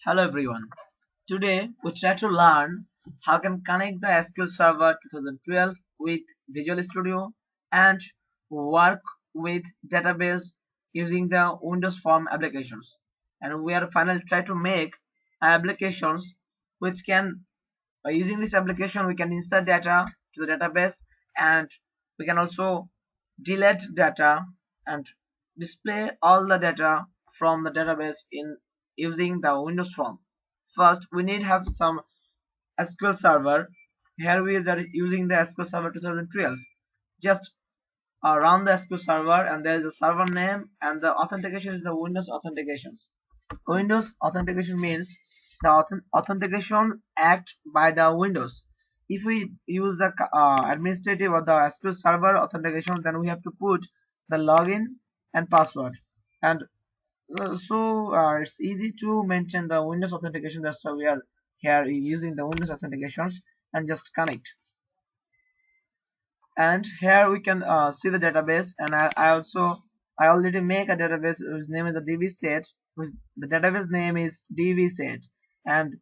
Hello everyone. Today we try to learn how can connect the SQL Server 2012 with Visual Studio and work with database using the Windows Form applications. And we are finally try to make applications which can by using this application we can insert data to the database, and we can also delete data and display all the data from the database in using the Windows Form. First, we need have some SQL Server. Here we are using the SQL Server 2012. Just run the SQL Server, and there is a server name, and the authentication is the Windows authentications. Windows authentication means the authentication act by the Windows. If we use the administrative or the SQL Server authentication, then we have to put the login and password. And it's easy to maintain the Windows authentication. That's why we are here using the Windows authentications and just connect. And here we can see the database, and I already make a database whose name is the dbset, whose the database name is dbset. And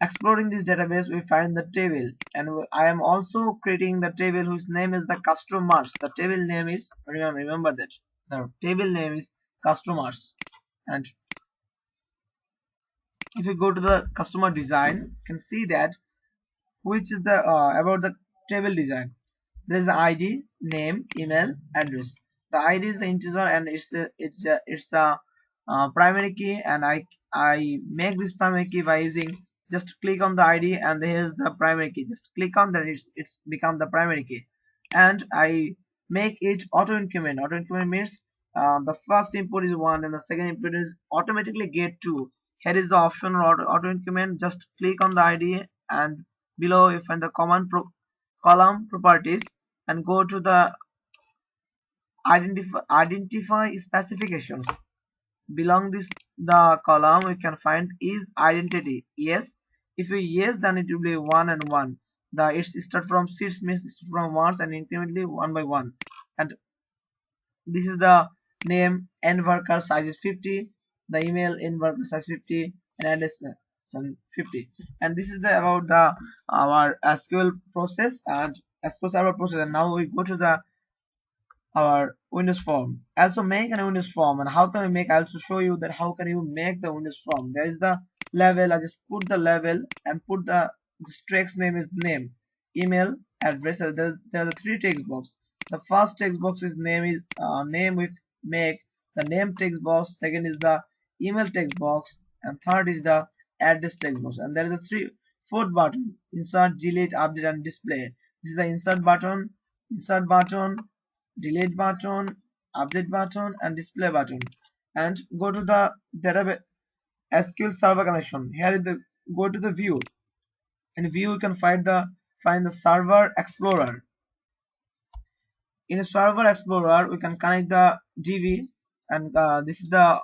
exploring this database we find the table, and I am also creating the table whose name is the customers. The table name is, remember that the table name is customers. And if you go to the customer design, you can see that which is the about the table design. There is the ID, name, email, address. The ID is the integer, and it's a primary key, and I make this primary key by using just click on the ID, and here's the primary key. Just click on that, it's become the primary key, and I make it auto increment. Auto increment means the first input is 1 and the second input is automatically get 2. Here is the option auto increment. Just click on the ID, and below you find the column properties, and go to the identify specifications. Belong this the column we can find is identity. Yes, if you yes, then it will be 1 and 1. The it's start from 6 means start from 1 and incrementally 1 by 1. And this is the name, end worker size is 50, the email end worker size 50, and address 50. And this is the about the our SQL process and SQL Server process. And now we go to the our Windows form. Also make an Windows form, and how can we make? I also show you that how can you make the Windows form. There is the level. I just put the level and put the text name is name, email, address. There are the 3 text box. The first text box is name. We make the name text box. Second is the email text box, and third is the address text box. And there is a fourth button: insert, delete, update, and display. This is the insert button, delete button, update button, and display button. And go to the database SQL Server connection. Here is the go to the view. In view you can find the Server Explorer. In a Server Explorer we can connect the DB, and this is the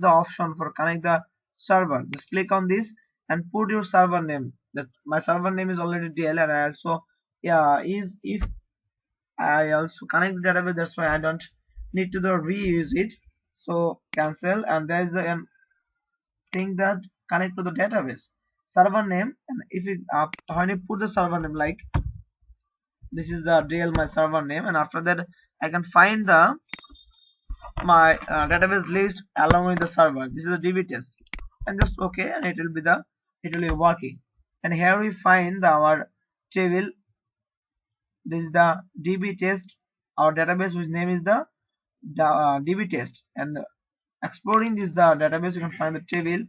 option for connect the server. Just click on this and put your server name. That my server name is already DL, and I also if I also connect the database, that's why I don't need to reuse it. So cancel, and there is the thing that connect to the database server name. And if you when you put the server name, like this is the DL my server name, and after that I can find the my database list along with the server. This is a DB test, and just okay, and it will be working. And here we find our table. This is the DB test, our database whose name is the DB test. And exploring this the database, you can find the table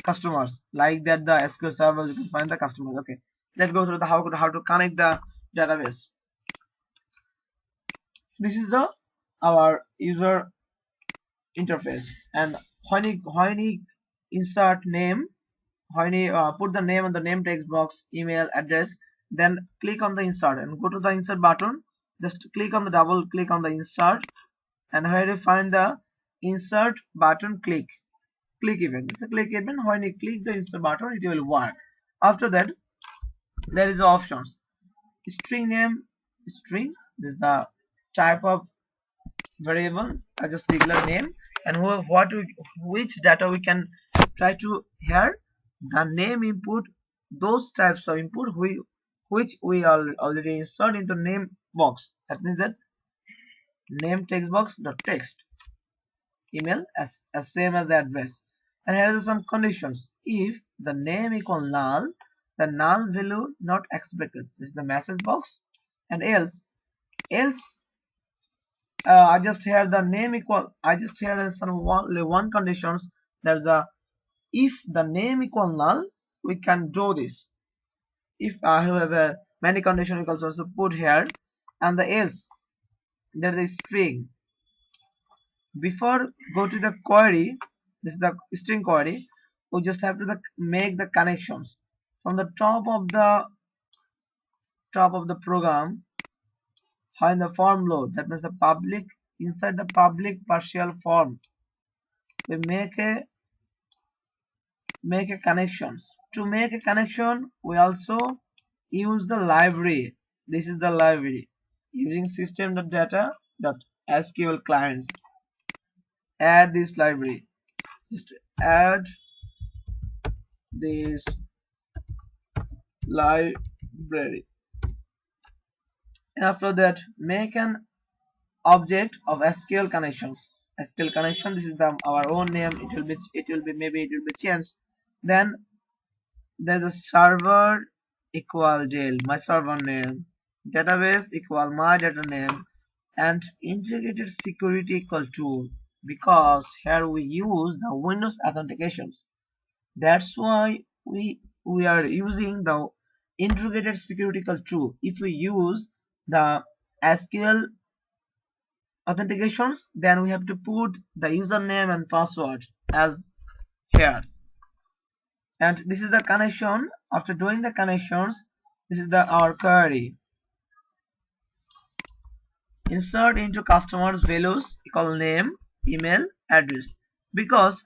customers. Like that, the SQL server you can find the customers. Okay, let's go through the how to connect the database. This is the our user interface, and when you insert name, when you put the name on the name text box, email, address, then click on the insert and go to the insert button. Just click on the double click on the insert, and where you find the insert button, click event. This is a click event. When you click the insert button, it will work. After that, there is the options. String name, string. This is the type of variable. I just declare name, and which data we can try to here the name input, those types of input which we already insert into name box. That means that name text box dot text email as same as the address. And here are some conditions. If the name equal null, the null value not expected. This is the message box. And else I just here the name equal. I just here some one conditions. There's a if the name equal null, we can do this. If I have a many condition, we can also put here, and the else there's a string. Before go to the query, this is the string query. We just have to make the connections from the top of the program. How in the form load, that means the public inside the public partial form, we make a connections. To make a connection, we also use the library. This is the library using system.data.sql clients. Add this library. Just add this library. And after that, make an object of SQL connections. SQL connection. This is our own name. It will be changed. Then there's a server equal del my server name, database equal my data name, and integrated security equal to, because here we use the Windows authentications. That's why we are using the integrated security equal true. If we use the SQL authentications, then we have to put the username and password as here. And this is the connection. After doing the connections, this is our query. Insert into customers values equal name, email, address. Because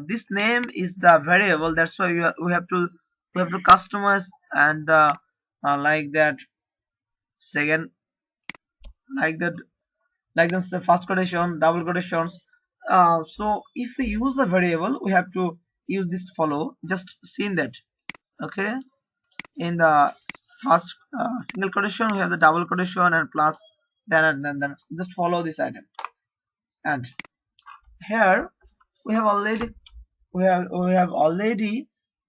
this name is the variable, that's why we have to customize and like that second, like that, like this the first quotation, double quotations. So if we use the variable, we have to use this follow. Just seen that, okay? In the first single quotation, we have the double quotation and plus, then just follow this item. And here we have already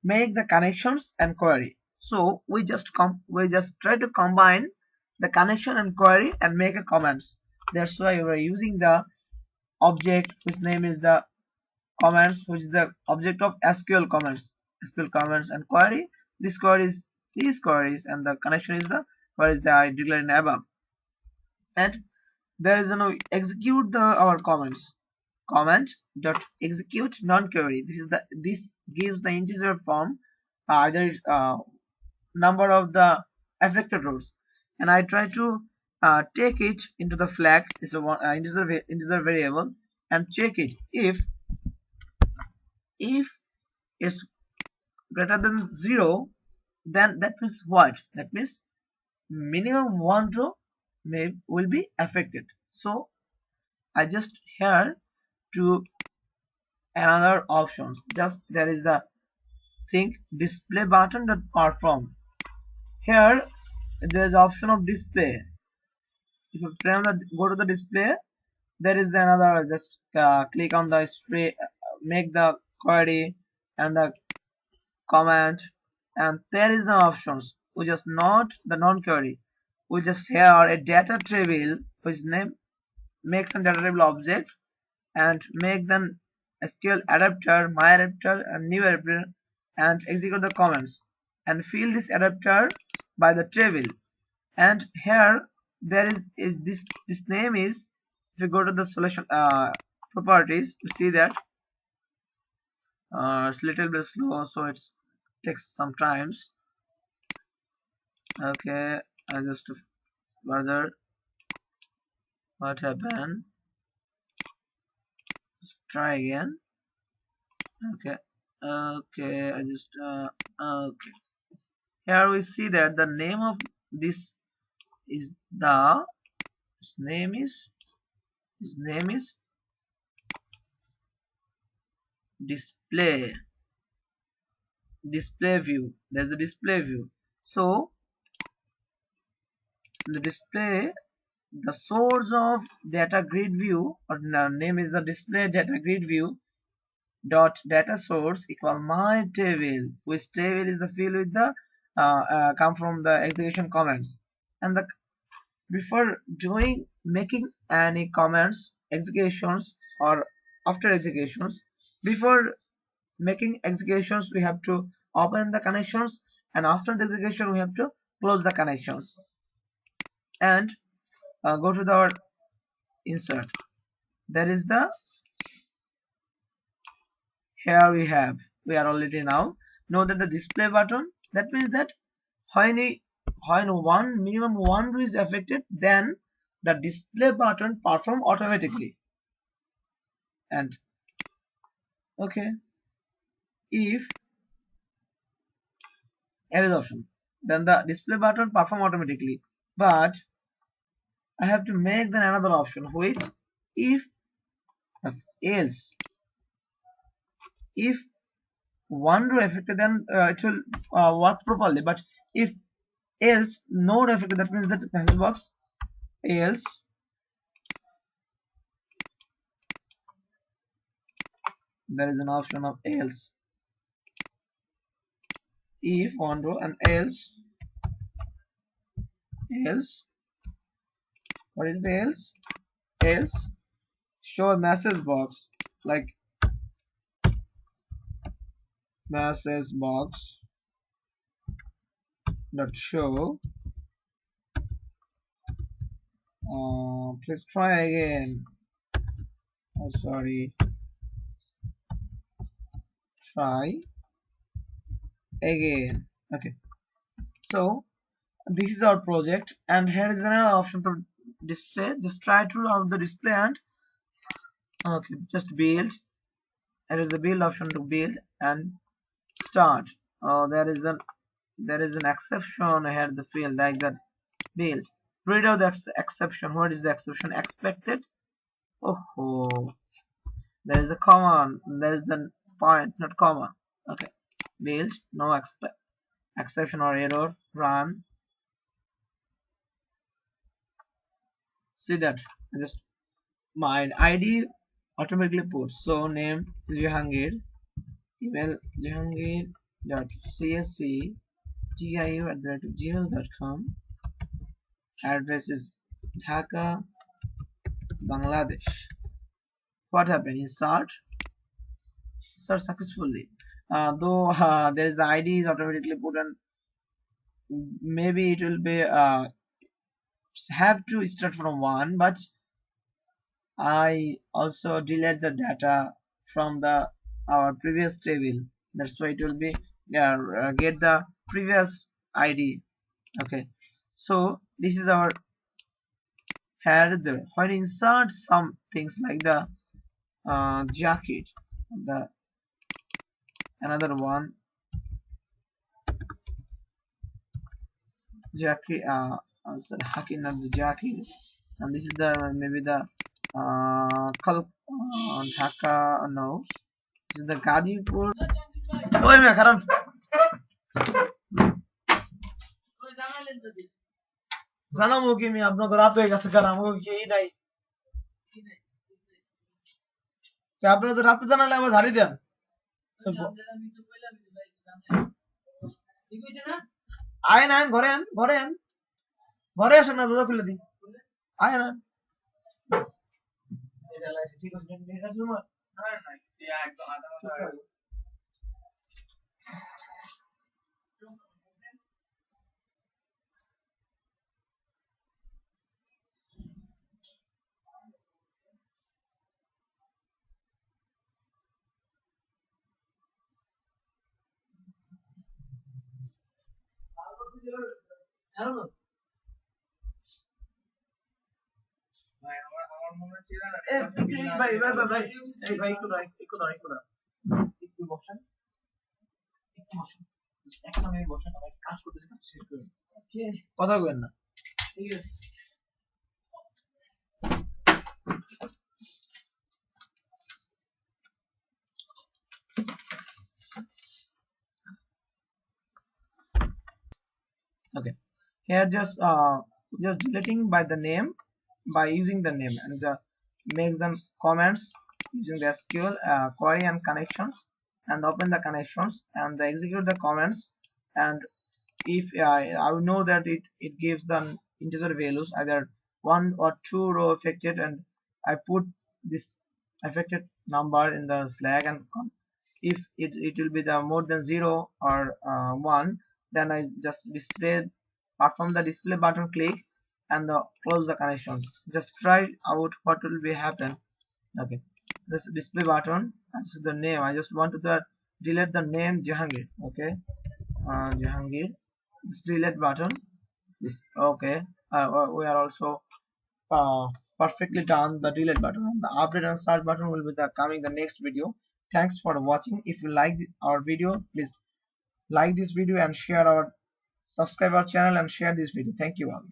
make the connections and query. So we just try to combine the connection and query and make a comments. That's why we are using the object whose name is the comments, which is the object of SQL comments and query. This query is these queries, and the connection is the queries that I declared in above. And there is no execute our comments. Comment dot execute non-query. This gives the integer form either number of the affected rows, and I try to take it into the flag. This is one integer variable, and check it if it's greater than 0, then that means what? That means minimum one row will be affected. So I just here to another options. Just there is the thing display button that perform. Here there is the option of display. If you go to the display, there is another, just click on the make the query and the comment, and there is no options. We just not the non-query. We just here a data table which name makes a data table object and make the SQL adapter, my adapter, and new adapter, and execute the comments and fill this adapter by the table. And here there is this name is, if you go to the solution properties, you see that it's a little bit slow, so it takes some times. Okay, I just further what happened. Let's try again. Okay, I just okay. Here we see that the name of this is his name is display. display view. There's a display view. So the display, the source of data grid view, or name is the display data grid view dot data source equal my table, which table is the field with the come from the execution comments. And the before doing making any comments executions, or after executions, before making executions we have to open the connections, and after the execution we have to close the connections. And go to our insert. There is the, here we are already now know that the display button, that means that when one minimum one row is affected, then the display button perform automatically. And okay, if error is option, then the display button perform automatically. But I have to make then another option, which if else, if one row affected, then it will work properly. But if else node affected, that means that message box else, there is an option of else, if one row, and else what is the else show a message box, like message box dot show, please try again, sorry, try again. Okay, so this is our project, and here is another option to display. Just try to have the display, and okay, just build. There is a build option to build and start. There is an exception here, the field like that, build. Read out the exception. What is the exception? Expected. Oh, there is a comma, there is the point, not comma. Okay, build, no exception or error, run. See that, just my ID automatically puts. So name is Jahangir, email jahangir.csc@gmail.com, address is Dhaka, Bangladesh. What happened? Insert successfully. Though there is the ID is automatically put, and maybe it will be have to start from 1, but I also delete the data from the our previous table. That's why it will be get the previous ID. Okay, so this is our header. When insert some things like the jacket, the another one jacket, also hacking of the jacket, and this is the maybe the Dhaka, no, this is the Gazipur. ওই মেয়ে কারণ জানাবো কি আমি আপনাকে রাত হয়ে গেছে, কারণ আমাকে কি নাই, আপনারা তো রাতে জানালে আমার ঝাড়ি দেন। আয়েন আয়েন ঘরে আন, ঘরে আসেন না, দরজা খুলে দিই, আয়েন আন। ঠিক আছে তোমার কথা কইেন না, ঠিক আছে। Okay, here just deleting by the name, by using the name, and make them comments using the SQL query and connections, and open the connections and execute the comments. And if I will know that it gives the integer values either 1 or 2 row affected, and I put this affected number in the flag, and if it will be the more than 0 or 1, then I just display, perform the display button click, and close the connection. Just try out what will be happen. Okay, this display button, and this is the name. I just want to delete the name Jahangir. Okay, Jahangir, this delete button, this okay. We are also uh, perfectly done the delete button. The update and search button will be the coming the next video. Thanks for watching. If you like our video, please like this video and share our, subscribe our channel and share this video. Thank you all.